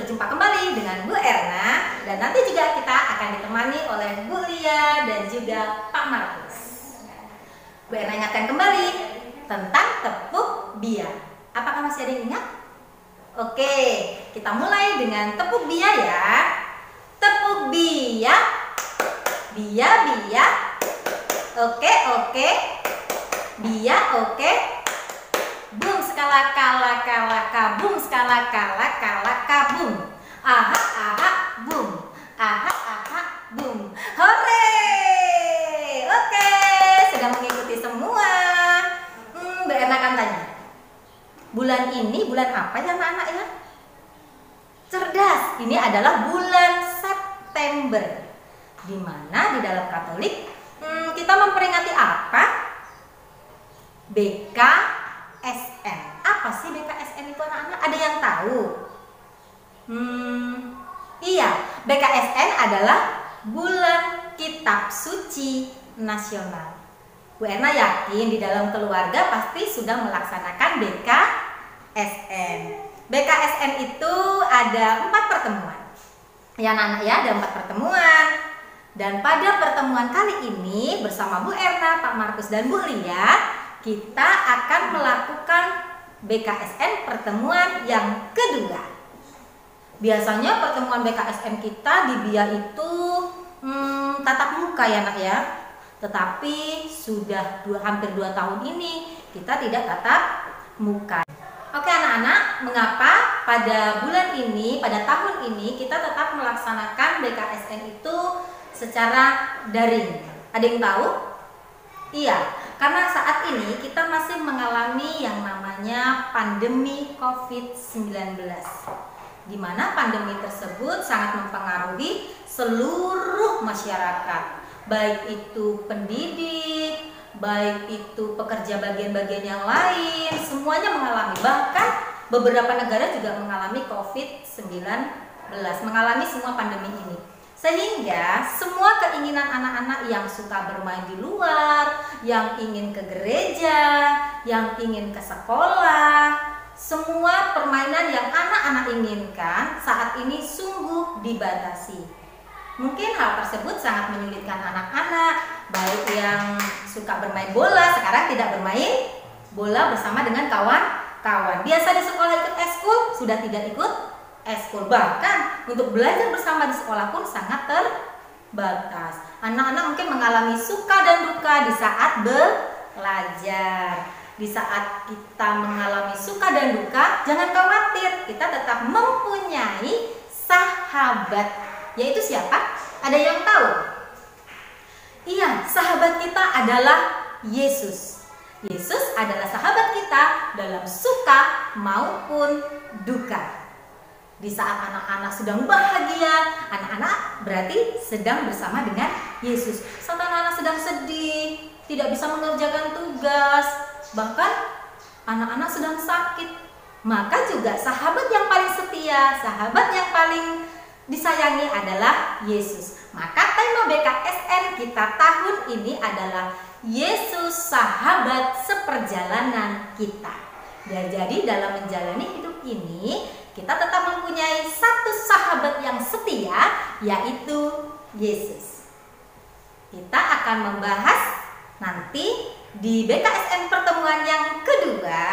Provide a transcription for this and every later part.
berjumpa kembali dengan Bu Erna, dan nanti juga kita akan ditemani oleh Bu Lia dan juga Pak Markus. Bu Erna ingatkan kembali tentang tepuk bia. Apakah masih ada yang ingat? Oke, kita mulai dengan tepuk bia ya. Tepuk bia, bia bia. Oke, bia oke. Bung skala kala kala kabung skala kala kala kabung. Aha bung. Aha bung. Hore. Oke, sudah mengikuti semua. Mbak Erna akan tanya. Bulan ini bulan apa ya anak-anak ya? Cerdas. Ini adalah bulan September. Di mana di dalam Katolik kita memperingati apa? BKSN. Apa sih BKSN itu anak-anak? Ada yang tahu? Iya, BKSN adalah Bulan Kitab Suci Nasional. Bu Erna yakin di dalam keluarga pasti sudah melaksanakan BKSN. BKSN itu ada 4 pertemuan. Ya anak-anak ya, ada 4 pertemuan. Dan pada pertemuan kali ini bersama Bu Erna, Pak Markus dan Bu Lia, kita akan melakukan BKSN pertemuan yang kedua. Biasanya pertemuan BKSN kita di BIA itu tatap muka ya nak ya. Tetapi sudah hampir 2 tahun ini kita tidak tatap muka. Oke anak-anak, mengapa pada bulan ini, pada tahun ini kita tetap melaksanakan BKSN itu secara daring? Ada yang tahu? Iya, karena saat ini kita masih mengalami yang namanya pandemi COVID-19, di mana pandemi tersebut sangat mempengaruhi seluruh masyarakat, baik itu pendidik, baik itu pekerja bagian-bagian yang lain, semuanya mengalami. Bahkan beberapa negara juga mengalami COVID-19, mengalami semua pandemi ini. Sehingga semua keinginan anak-anak yang suka bermain di luar, yang ingin ke gereja, yang ingin ke sekolah, semua permainan yang anak-anak inginkan saat ini sungguh dibatasi. Mungkin hal tersebut sangat menyulitkan anak-anak, baik yang suka bermain bola, sekarang tidak bermain bola bersama dengan kawan-kawan. Biasa di sekolah ikut eskul, sudah tidak ikut eskul. Bahkan untuk belajar bersama di sekolah pun sangat terbatas. Anak-anak mungkin mengalami suka dan duka di saat belajar. Di saat kita mengalami suka dan duka, jangan khawatir, kita tetap mempunyai sahabat. Yaitu siapa? Ada yang tahu? Iya, sahabat kita adalah Yesus. Yesus adalah sahabat kita dalam suka maupun duka. Di saat anak-anak sedang bahagia, anak-anak berarti sedang bersama dengan Yesus. Saat anak-anak sedang sedih, tidak bisa mengerjakan tugas, bahkan anak-anak sedang sakit, maka juga sahabat yang paling setia, sahabat yang paling disayangi adalah Yesus. Maka tema BKSN kita tahun ini adalah Yesus sahabat seperjalanan kita. Dan jadi dalam menjalani hidup ini kita tetap mempunyai satu sahabat yang setia, yaitu Yesus. Kita akan membahas nanti di BKSN pertemuan yang kedua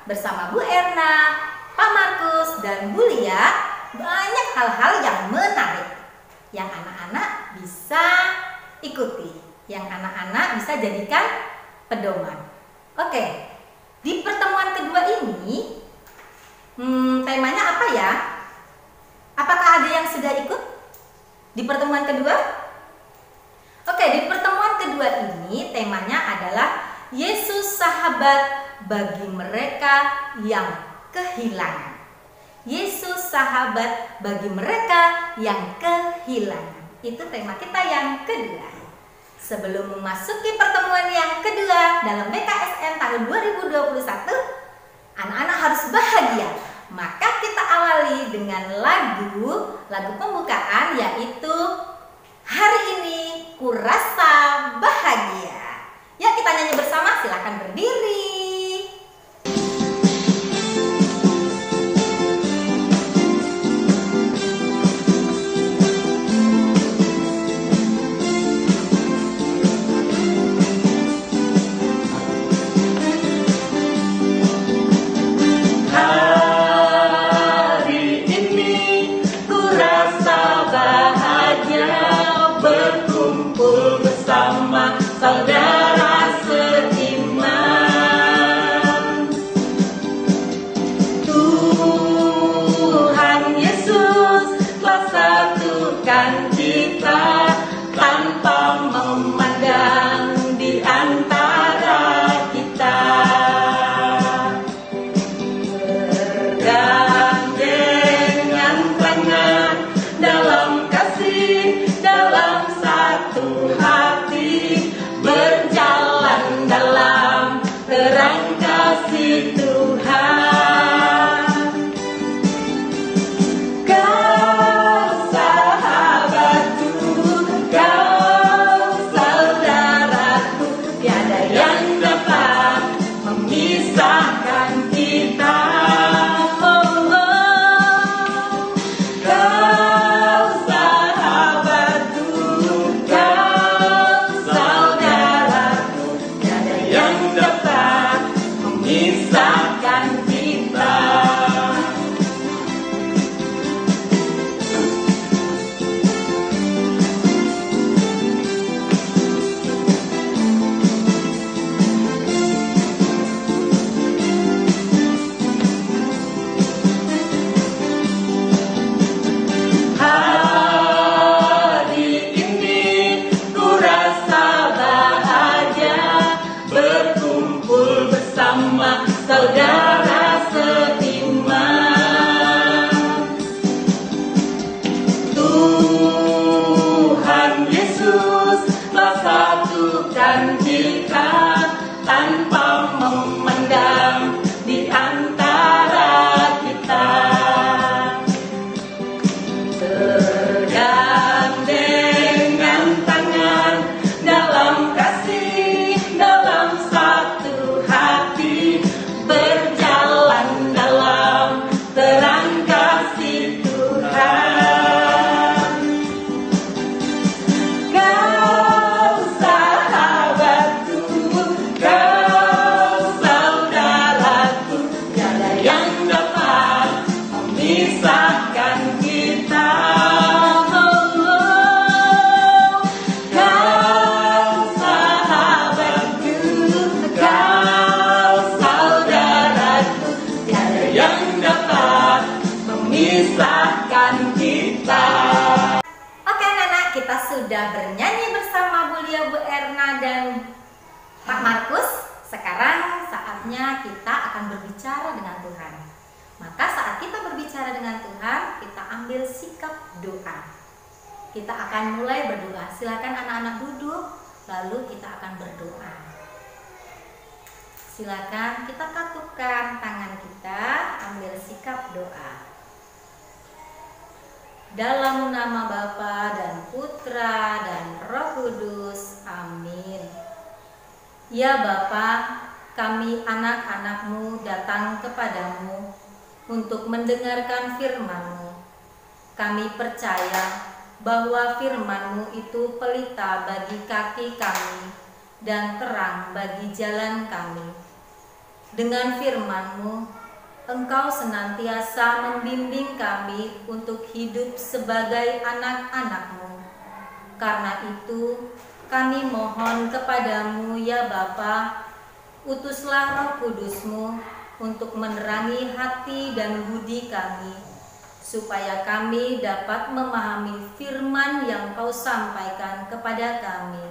bersama Bu Erna, Pak Markus, dan Bu Lia. Banyak hal-hal yang menarik yang anak-anak bisa ikuti, yang anak-anak bisa jadikan pedoman. Oke, di pertemuan kedua ini temanya apa ya? Apakah ada yang sudah ikut di pertemuan kedua? Oke, di pertemuan kedua ini temanya adalah Yesus sahabat bagi mereka yang kehilangan. Yesus sahabat bagi mereka yang kehilangan. Itu tema kita yang kedua. Sebelum memasuki pertemuan yang kedua dalam BKSN tahun 2021, anak-anak harus bahagia. Maka kita awali dengan lagu pembukaan, yaitu Hari Ini Kurasa Bahagia. Ya, kita nyanyi bersama, silakan berdiri. memisahkan kita. Saudara seiman, Tuhan Yesus telah satukan kita tanpa memandang di antara kita. Bergandengan tangan dalam kasih, dalam satu hati, berjalan dalam terang kasih Tuhan. Kau sahabatku, kau saudaraku, tiada yang dapat memisahkan kita. Kau sahabatku, kau saudaraku, tiada yang dapat memisahkan kita. Oke anak-anak, kita sudah bernyanyi bersama Bu Lia, Bu Erna, dan Pak Markus. Sekarang saatnya kita akan berbicara dengan Tuhan. Maka saat kita berbicara dengan Tuhan, kita ambil sikap doa. Kita akan mulai berdoa. Silakan anak-anak duduk, lalu kita akan berdoa. Silakan kita katupkan tangan kita, ambil sikap doa. Dalam nama Bapa dan Putra dan Roh Kudus, amin. Ya Bapa, kami anak-anak-Mu datang kepadamu untuk mendengarkan firman-Mu. Kami percaya bahwa firman-Mu itu pelita bagi kaki kami dan terang bagi jalan kami. Dengan firman-Mu, Engkau senantiasa membimbing kami untuk hidup sebagai anak-anak-Mu. Karena itu, kami mohon kepadamu ya Bapa, utuslah Roh Kudus-Mu untuk menerangi hati dan budi kami, supaya kami dapat memahami firman yang Kau sampaikan kepada kami.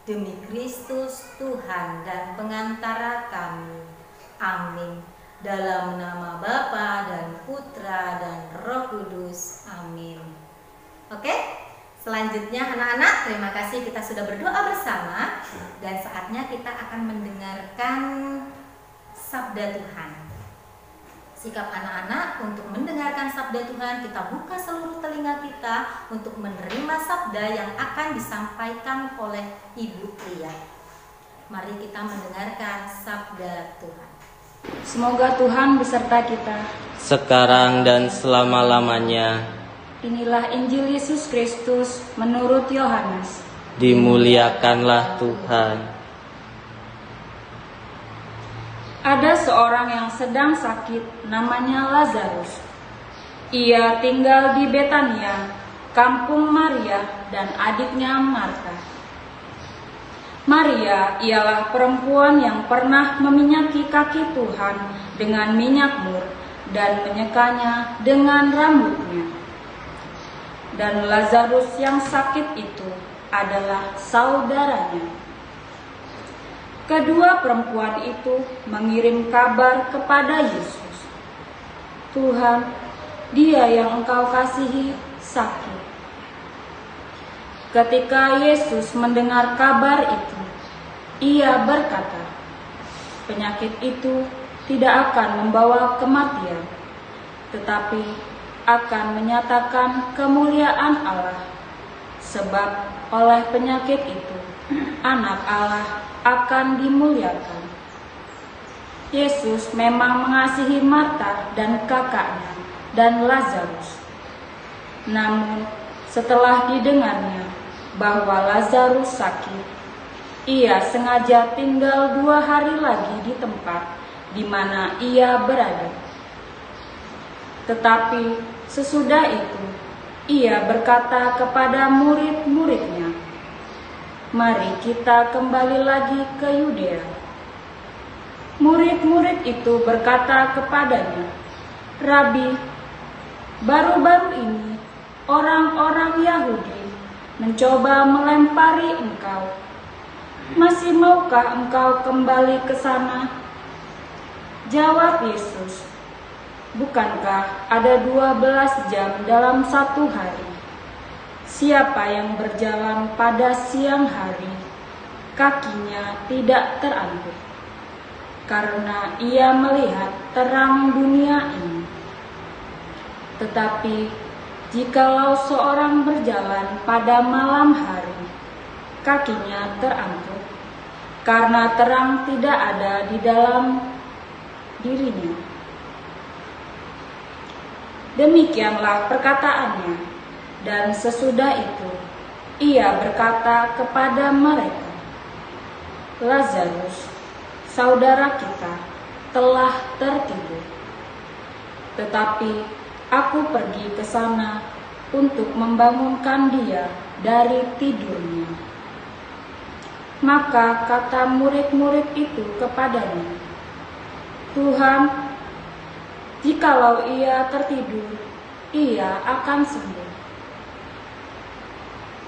Demi Kristus Tuhan dan pengantara kami. Amin. Dalam nama Bapa dan Putra dan Roh Kudus. Amin. Oke, selanjutnya anak-anak, terima kasih kita sudah berdoa bersama. Dan saatnya kita akan mendengarkan sabda Tuhan. Sikap anak-anak untuk mendengarkan sabda Tuhan, kita buka seluruh telinga kita untuk menerima sabda yang akan disampaikan oleh Ibu Lia. Mari kita mendengarkan sabda Tuhan. Semoga Tuhan beserta kita sekarang dan selama-lamanya. Inilah Injil Yesus Kristus menurut Yohanes. Dimuliakanlah Tuhan. Ada seorang yang sedang sakit, namanya Lazarus. Ia tinggal di Betania, kampung Maria dan adiknya Marta. Maria ialah perempuan yang pernah meminyaki kaki Tuhan dengan minyak mur dan menyekanya dengan rambutnya. Dan Lazarus yang sakit itu adalah saudaranya. Kedua perempuan itu mengirim kabar kepada Yesus. Tuhan, dia yang Engkau kasihi sakit. Ketika Yesus mendengar kabar itu, ia berkata, penyakit itu tidak akan membawa kematian, tetapi akan menyatakan kemuliaan Allah, sebab oleh penyakit itu anak Allah akan dimuliakan. Yesus memang mengasihi Marta dan kakaknya dan Lazarus. Namun setelah didengarnya bahwa Lazarus sakit, ia sengaja tinggal 2 hari lagi di tempat di mana ia berada. Tetapi sesudah itu ia berkata kepada murid-muridnya, "Mari kita kembali lagi ke Yudea." Murid-murid itu berkata kepadanya, "Rabi, baru-baru ini orang-orang Yahudi mencoba melempari engkau. Masih maukah engkau kembali ke sana?" Jawab Yesus, "Bukankah ada 12 jam dalam satu hari? Siapa yang berjalan pada siang hari, kakinya tidak terantuk, karena ia melihat terang dunia ini. Tetapi jikalau seorang berjalan pada malam hari, kakinya terantuk, karena terang tidak ada di dalam dirinya." Demikianlah perkataannya, dan sesudah itu ia berkata kepada mereka, "Lazarus, saudara kita, telah tertidur. Tetapi aku pergi ke sana untuk membangunkan dia dari tidurnya." Maka kata murid-murid itu kepadanya, "Tuhan, jikalau ia tertidur, ia akan sembuh."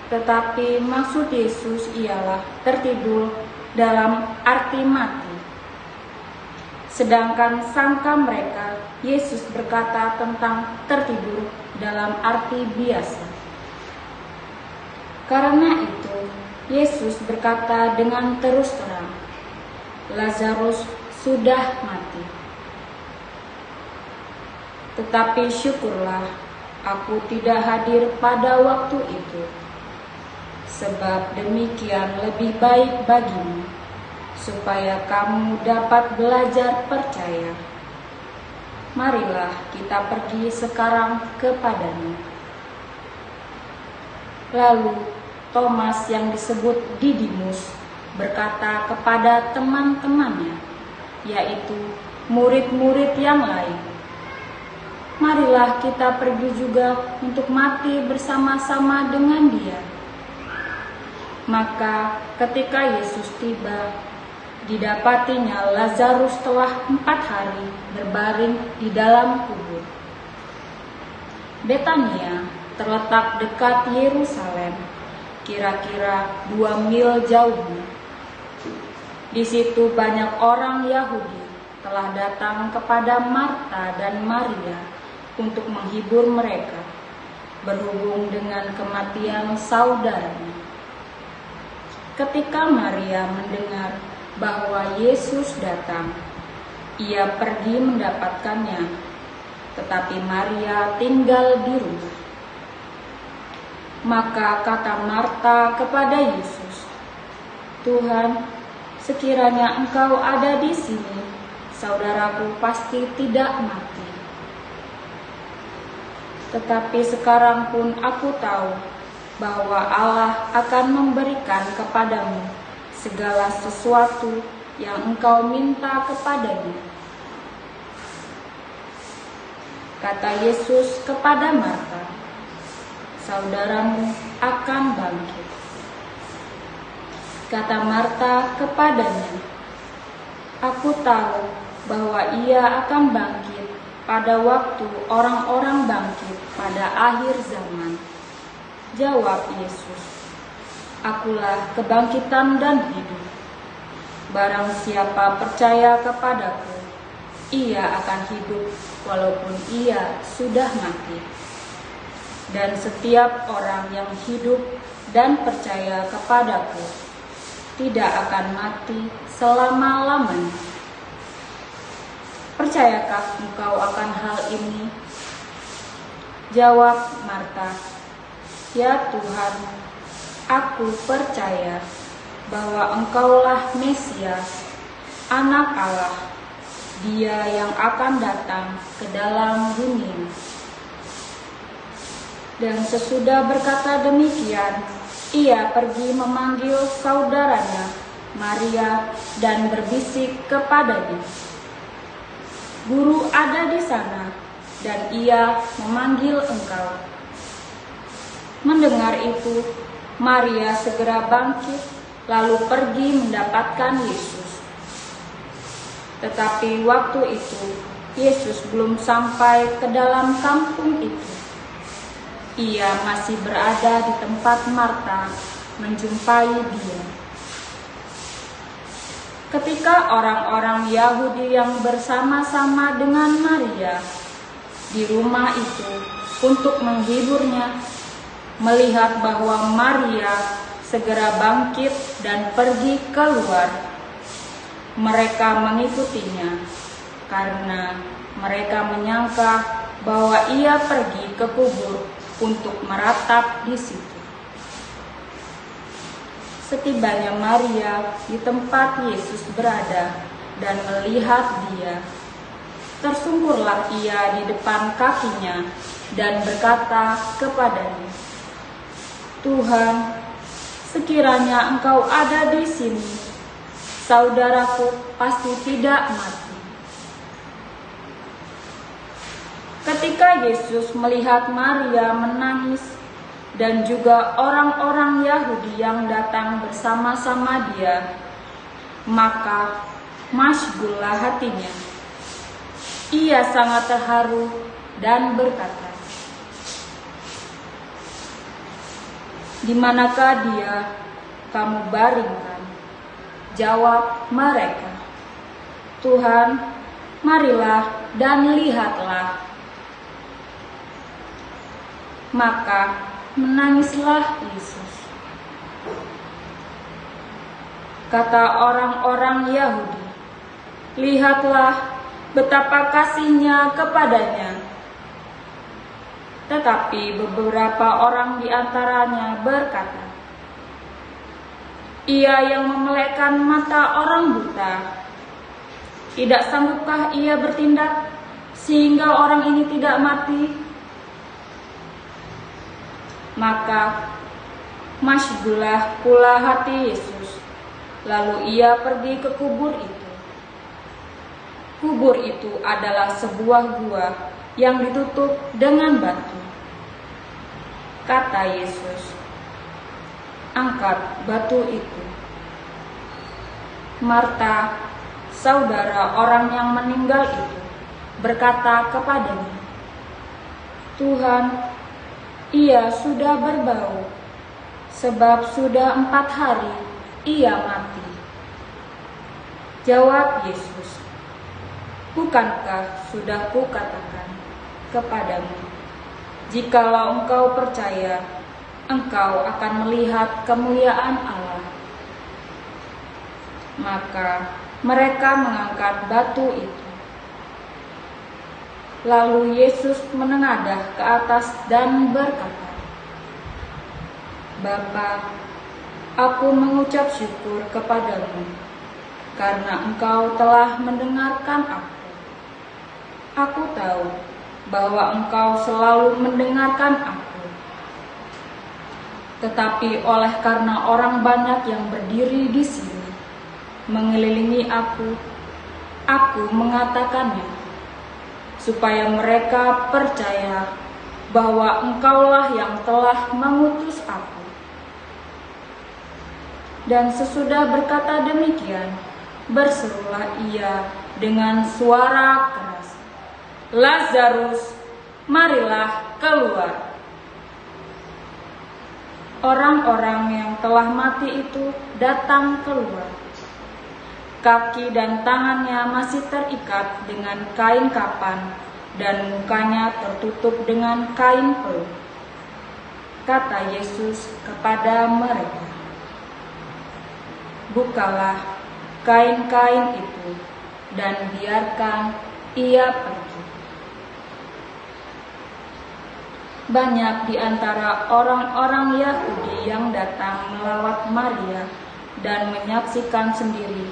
Tetapi maksud Yesus ialah tertidur dalam arti mati. Sedangkan sangka mereka Yesus berkata tentang tertidur dalam arti biasa. Karena itu Yesus berkata dengan terus terang, "Lazarus sudah mati. Tetapi syukurlah aku tidak hadir pada waktu itu, sebab demikian lebih baik bagimu, supaya kamu dapat belajar percaya. Marilah kita pergi sekarang kepadanya." Lalu Thomas yang disebut Didimus berkata kepada teman-temannya, yaitu murid-murid yang lain, "Marilah kita pergi juga untuk mati bersama-sama dengan dia." Maka ketika Yesus tiba, didapatinya Lazarus telah 4 hari berbaring di dalam kubur. Betania terletak dekat Yerusalem, kira-kira 2 mil jauhnya. Di situ banyak orang Yahudi telah datang kepada Marta dan Maria untuk menghibur mereka berhubung dengan kematian saudaranya. Ketika Maria mendengar bahwa Yesus datang, ia pergi mendapatkannya, tetapi Maria tinggal di rumah. Maka kata Marta kepada Yesus, "Tuhan, sekiranya Engkau ada di sini, saudaraku pasti tidak mati. Tetapi sekarang pun aku tahu bahwa Allah akan memberikan kepadamu segala sesuatu yang engkau minta kepadanya." Kata Yesus kepada Marta, "Saudaramu akan bangkit." Kata Marta kepadanya, "Aku tahu bahwa ia akan bangkit pada waktu orang-orang bangkit pada akhir zaman." Jawab Yesus, "Akulah kebangkitan dan hidup. Barang siapa percaya kepadaku, ia akan hidup walaupun ia sudah mati. Dan setiap orang yang hidup dan percaya kepadaku tidak akan mati selama-lamanya." Percayakah engkau akan hal ini? Jawab Marta, "Ya Tuhan, aku percaya bahwa Engkaulah Mesias, Anak Allah, Dia yang akan datang ke dalam dunia." Dan sesudah berkata demikian, ia pergi memanggil saudaranya Maria dan berbisik kepadanya, Guru ada di sana, dan ia memanggil engkau." Mendengar itu, Maria segera bangkit, lalu pergi mendapatkan Yesus. Tetapi waktu itu, Yesus belum sampai ke dalam kampung itu. Ia masih berada di tempat Marta menjumpai dia. Ketika orang-orang Yahudi yang bersama-sama dengan Maria di rumah itu untuk menghiburnya, melihat bahwa Maria segera bangkit dan pergi keluar, mereka mengikutinya karena mereka menyangka bahwa ia pergi ke kubur untuk meratap di situ. Setibanya Maria di tempat Yesus berada dan melihat dia, tersungkurlah ia di depan kakinya dan berkata kepadanya, "Tuhan, sekiranya Engkau ada di sini, saudaraku pasti tidak mati." Ketika Yesus melihat Maria menangis dan juga orang-orang Yahudi yang datang bersama-sama dia, maka masyghullah hatinya. Ia sangat terharu dan berkata, "Di manakah dia kamu baringkan?" Jawab mereka, "Tuhan, marilah dan lihatlah." Maka menangislah Yesus. Kata orang-orang Yahudi, "Lihatlah betapa kasihnya kepadanya." Tetapi beberapa orang di antaranya berkata, "Ia yang memelekkan mata orang buta, tidak sanggupkah ia bertindak sehingga orang ini tidak mati?" Maka masyghullah pula hati Yesus, lalu ia pergi ke kubur itu. Kubur itu adalah sebuah gua yang ditutup dengan batu. Kata Yesus, "Angkat batu itu." Marta, saudara orang yang meninggal itu, berkata kepadanya, "Tuhan, ia sudah berbau, sebab sudah 4 hari ia mati." Jawab Yesus, "Bukankah sudah kukatakan kepadamu, jikalau engkau percaya, engkau akan melihat kemuliaan Allah?" Maka mereka mengangkat batu itu. Lalu Yesus menengadah ke atas dan berkata, "Bapa, aku mengucap syukur kepadamu, karena Engkau telah mendengarkan aku. Aku tahu bahwa Engkau selalu mendengarkan aku. Tetapi oleh karena orang banyak yang berdiri di sini, mengelilingi aku mengatakannya, supaya mereka percaya bahwa Engkaulah yang telah mengutus aku." Dan sesudah berkata demikian, berserulah ia dengan suara keras, "Lazarus, marilah keluar." Orang-orang yang telah mati itu datang keluar. Kaki dan tangannya masih terikat dengan kain kapan, dan mukanya tertutup dengan kain peluh. Kata Yesus kepada mereka, "Bukalah kain-kain itu, dan biarkan ia pergi." Banyak di antara orang-orang Yahudi yang datang melawat Maria dan menyaksikan sendiri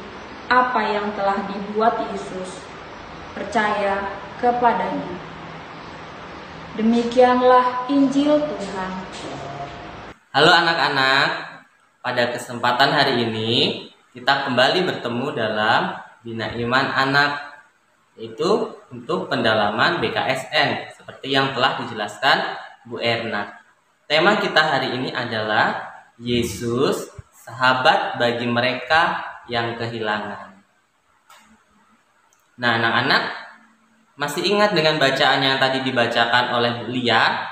apa yang telah dibuat Yesus, percaya kepadanya. Demikianlah Injil Tuhan. Halo anak-anak, pada kesempatan hari ini kita kembali bertemu dalam Bina Iman Anak. yaitu untuk pendalaman BKSN seperti yang telah dijelaskan Bu Erna. Tema kita hari ini adalah Yesus, sahabat bagi mereka yang kehilangan. Nah, anak-anak masih ingat dengan bacaan yang tadi dibacakan oleh Bu Lia?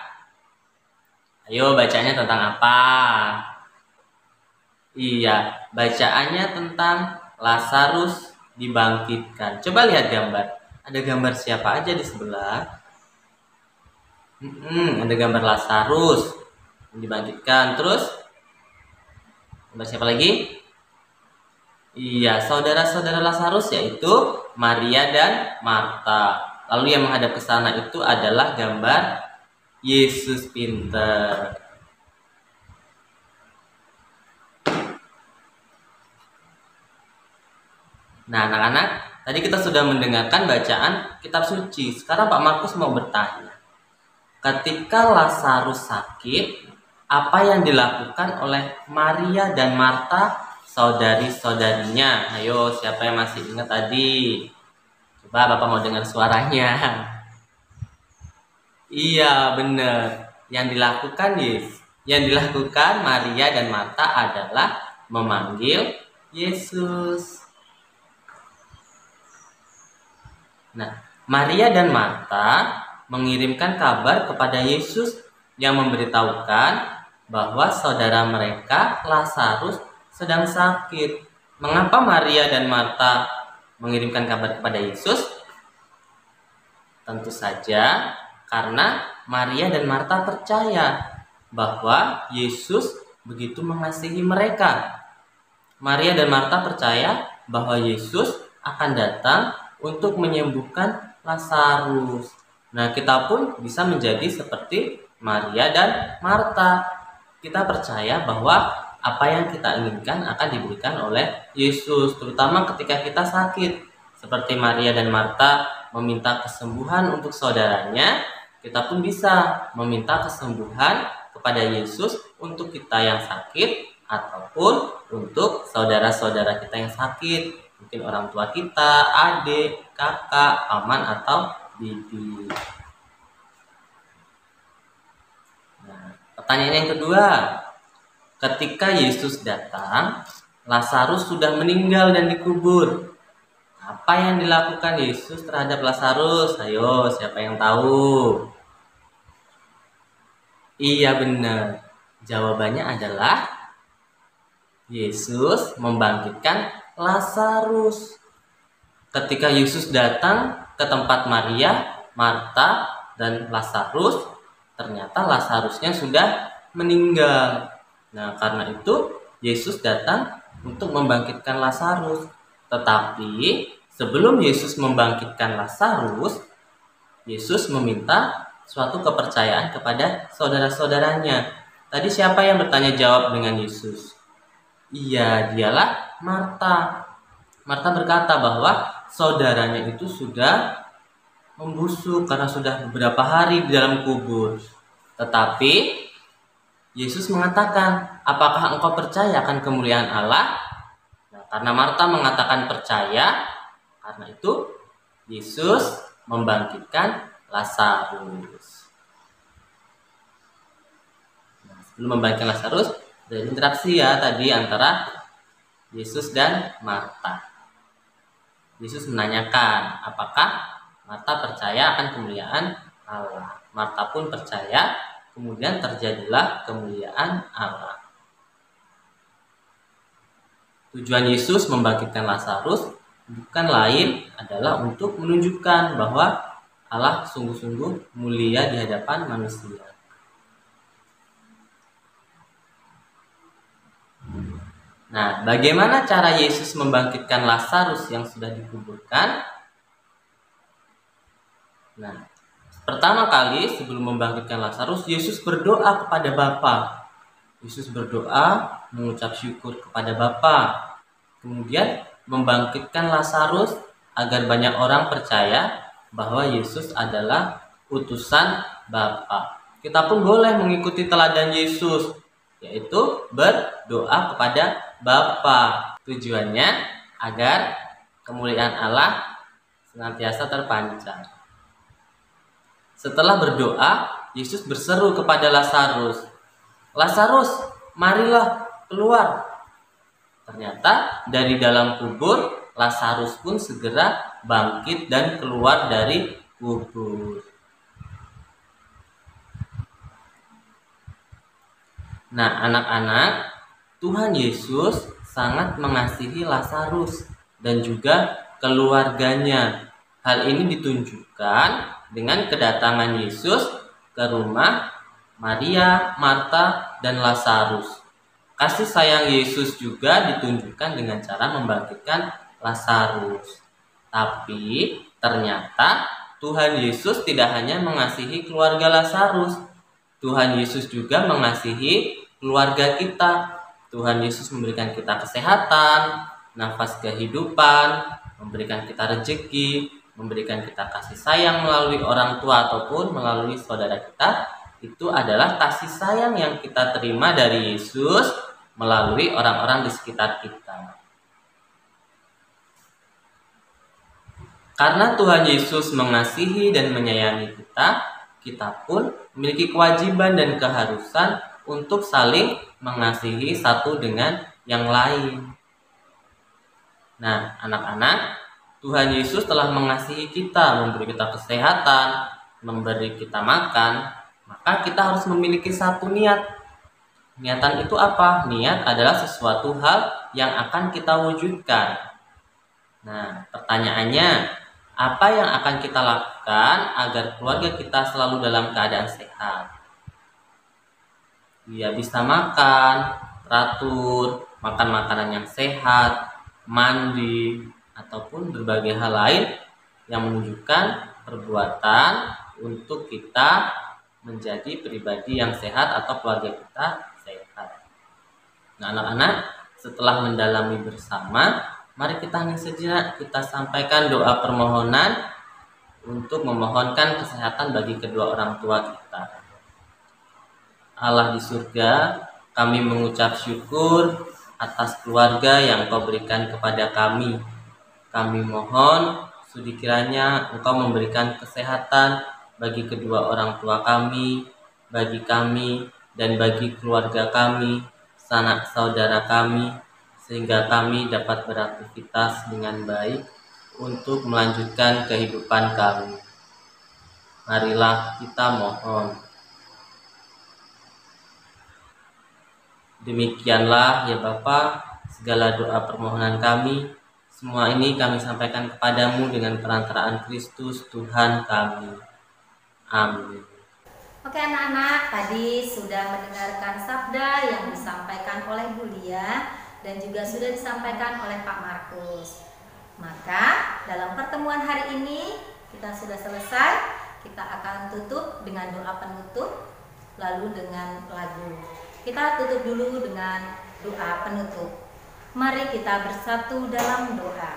Ayo, bacaannya tentang apa? Iya, bacaannya tentang Lazarus dibangkitkan. Coba lihat gambar. Ada gambar siapa aja di sebelah? Ada gambar Lazarus dibangkitkan. Terus gambar siapa lagi? Iya, saudara-saudara Lazarus yaitu Maria dan Marta. Lalu yang menghadap ke sana itu adalah gambar Yesus pinter. Nah, anak-anak, tadi kita sudah mendengarkan bacaan kitab suci. Sekarang Pak Markus mau bertanya. Ketika Lazarus sakit, apa yang dilakukan oleh Maria dan Marta, saudari-saudarinya? Ayo, siapa yang masih ingat tadi? Coba Bapak mau dengar suaranya. Iya, benar. Yang dilakukan Maria dan Marta adalah memanggil Yesus. Nah, Maria dan Marta mengirimkan kabar kepada Yesus yang memberitahukan bahwa saudara mereka Lazarus sedang sakit. Mengapa Maria dan Marta mengirimkan kabar kepada Yesus? Tentu saja karena Maria dan Marta percaya bahwa Yesus begitu mengasihi mereka. Maria dan Marta percaya bahwa Yesus akan datang untuk menyembuhkan Lazarus. Nah, kita pun bisa menjadi seperti Maria dan Marta. Kita percaya bahwa apa yang kita inginkan akan diberikan oleh Yesus, terutama ketika kita sakit. Seperti Maria dan Marta meminta kesembuhan untuk saudaranya, kita pun bisa meminta kesembuhan kepada Yesus untuk kita yang sakit ataupun untuk saudara-saudara kita yang sakit. Mungkin orang tua kita, adik, kakak, paman, atau bibi. Nah, pertanyaan yang kedua. Ketika Yesus datang, Lazarus sudah meninggal dan dikubur. Apa yang dilakukan Yesus terhadap Lazarus? Ayo, siapa yang tahu? Iya, benar. Jawabannya adalah Yesus membangkitkan Lazarus. Ketika Yesus datang ke tempat Maria, Marta, dan Lazarus, ternyata Lazarusnya sudah meninggal. Nah, karena itu Yesus datang untuk membangkitkan Lazarus. Tetapi sebelum Yesus membangkitkan Lazarus, Yesus meminta suatu kepercayaan kepada saudara-saudaranya. Tadi siapa yang bertanya jawab dengan Yesus? Iya, dialah Marta. Marta berkata bahwa saudaranya itu sudah membusuk karena sudah beberapa hari di dalam kubur. Tetapi Yesus mengatakan, apakah engkau percaya akan kemuliaan Allah? Nah, karena Marta mengatakan percaya, karena itu Yesus membangkitkan Lazarus. Nah, sebelum membangkitkan Lazarus, ada interaksi ya tadi antara Yesus dan Marta. Yesus menanyakan, apakah Marta percaya akan kemuliaan Allah? Marta pun percaya, kemudian terjadilah kemuliaan Allah. Tujuan Yesus membangkitkan Lazarus bukan lain adalah untuk menunjukkan bahwa Allah sungguh-sungguh mulia di hadapan manusia. Nah, bagaimana cara Yesus membangkitkan Lazarus yang sudah dikuburkan? Nah, pertama kali sebelum membangkitkan Lazarus, Yesus berdoa kepada Bapa. Yesus berdoa mengucap syukur kepada Bapa. Kemudian membangkitkan Lazarus agar banyak orang percaya bahwa Yesus adalah utusan Bapa. Kita pun boleh mengikuti teladan Yesus, yaitu berdoa kepada Bapa. Tujuannya agar kemuliaan Allah senantiasa terpancar. Setelah berdoa, Yesus berseru kepada Lazarus, "Lazarus, marilah keluar." Ternyata dari dalam kubur, Lazarus pun segera bangkit dan keluar dari kubur. Nah, anak-anak, Tuhan Yesus sangat mengasihi Lazarus dan juga keluarganya. Hal ini ditunjukkan dengan kedatangan Yesus ke rumah Maria, Marta, dan Lazarus. Kasih sayang Yesus juga ditunjukkan dengan cara membangkitkan Lazarus. Tapi ternyata Tuhan Yesus tidak hanya mengasihi keluarga Lazarus. Tuhan Yesus juga mengasihi keluarga kita. Tuhan Yesus memberikan kita kesehatan, nafas kehidupan, memberikan kita rezeki, memberikan kita kasih sayang melalui orang tua ataupun melalui saudara kita. Itu adalah kasih sayang yang kita terima dari Yesus melalui orang-orang di sekitar kita. Karena Tuhan Yesus mengasihi dan menyayangi kita, kita pun memiliki kewajiban dan keharusan untuk saling mengasihi satu dengan yang lain. Nah, anak-anak, Tuhan Yesus telah mengasihi kita, memberi kita kesehatan, memberi kita makan, maka kita harus memiliki satu niat. Niatan itu apa? Niat adalah sesuatu hal yang akan kita wujudkan. Nah, pertanyaannya, apa yang akan kita lakukan agar keluarga kita selalu dalam keadaan sehat? Ya, bisa makan, teratur, makan makanan yang sehat, mandi, ataupun berbagai hal lain yang menunjukkan perbuatan untuk kita menjadi pribadi yang sehat atau keluarga kita sehat. Nah, anak-anak, setelah mendalami bersama, mari kita hanya sejenak kita sampaikan doa permohonan untuk memohonkan kesehatan bagi kedua orang tua kita. Allah di surga, kami mengucap syukur atas keluarga yang Kau berikan kepada kami. Kami mohon sudi kiranya Engkau memberikan kesehatan bagi kedua orang tua kami, bagi kami, dan bagi keluarga kami, sanak saudara kami, sehingga kami dapat beraktivitas dengan baik untuk melanjutkan kehidupan kami. Marilah kita mohon. Demikianlah ya Bapa, segala doa permohonan kami, semua ini kami sampaikan kepadamu dengan perantaraan Kristus Tuhan kami. Amin. Oke anak-anak, tadi sudah mendengarkan sabda yang disampaikan oleh Bu Lia dan juga sudah disampaikan oleh Pak Markus. Maka dalam pertemuan hari ini kita sudah selesai. Kita akan tutup dengan doa penutup, lalu dengan lagu. Kita tutup dulu dengan doa penutup. Mari kita bersatu dalam doa.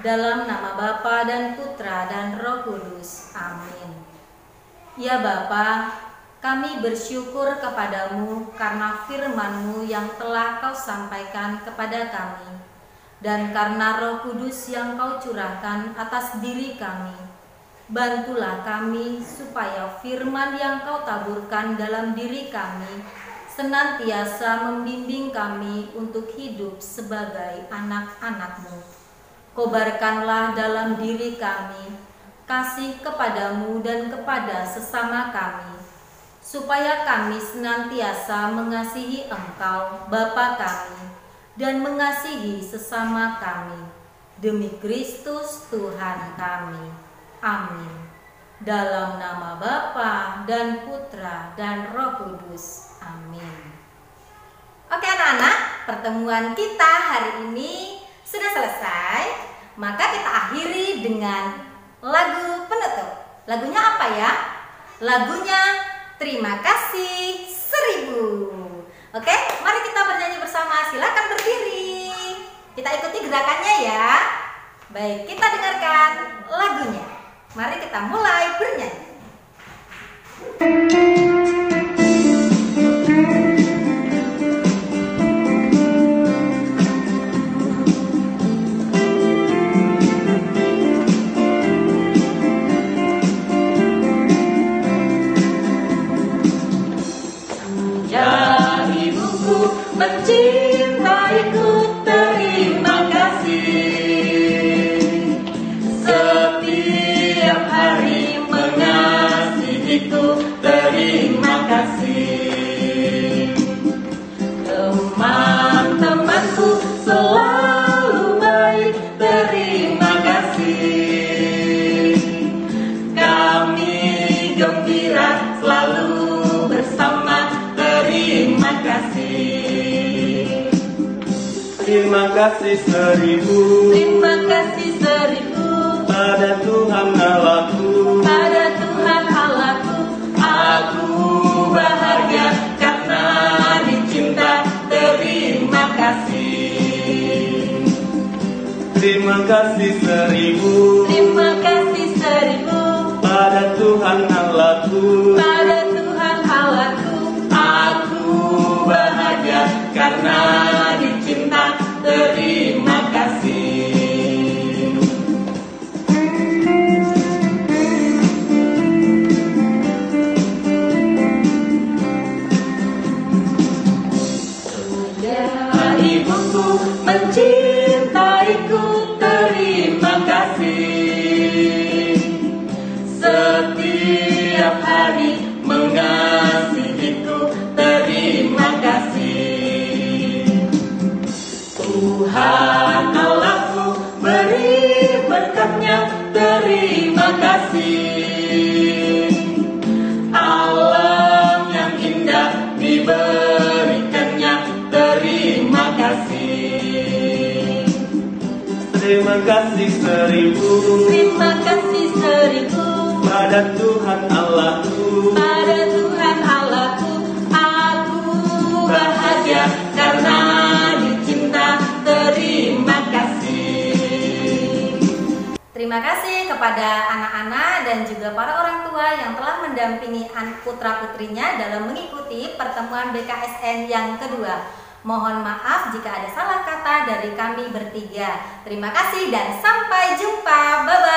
Dalam nama Bapa dan Putra dan Roh Kudus. Amin. Ya Bapa, kami bersyukur kepadamu karena firman-Mu yang telah Kau sampaikan kepada kami, dan karena Roh Kudus yang Kau curahkan atas diri kami. Bantulah kami supaya firman yang Kau taburkan dalam diri kami senantiasa membimbing kami untuk hidup sebagai anak-anak-Mu. Kobarkanlah dalam diri kami kasih kepadamu dan kepada sesama kami, supaya kami senantiasa mengasihi Engkau, Bapa kami, dan mengasihi sesama kami. Demi Kristus Tuhan kami. Amin. Dalam nama Bapa dan Putra dan Roh Kudus. Amin. Oke anak-anak, pertemuan kita hari ini sudah selesai. Maka kita akhiri dengan lagu penutup. Lagunya apa ya? Lagunya Terima Kasih 1000. Oke, mari kita bernyanyi bersama. Silakan berdiri. Kita ikuti gerakannya ya. Baik, kita dengarkan lagunya. Mari kita mulai bernyanyi. kasih. Kami gembira selalu bersama. Terima kasih. Terima kasih seribu. Terima kasih seribu. Pada Tuhan Allahku. Pada Tuhan Allahku. Aku bahagia karena dicinta. Terima kasih. Terima kasih seribu. Terima kasih seribu. Pada Tuhan Allahku. Pada Tuhan Allahku. Aku bahagia karena dicinta. Terima kasih. Ibuku mencintaiku, terima kasih. Setiap hari mengasihiku, terima kasih. Tuhan Allahku beri berkatnya, terima kasih. Alam yang indah diberikannya, terima kasih. Terima kasih seribu. Terima kasih seribu. Pada Tuhan Allahku. Pada Tuhan Allahku. Aku bahagia karena dicinta. Terima kasih. Terima kasih kepada anak-anak dan juga para orang tua yang telah mendampingi putra-putrinya dalam mengikuti pertemuan BKSN yang kedua. Mohon maaf jika ada salah kata dari kami bertiga. Terima kasih dan sampai jumpa. Bye-bye.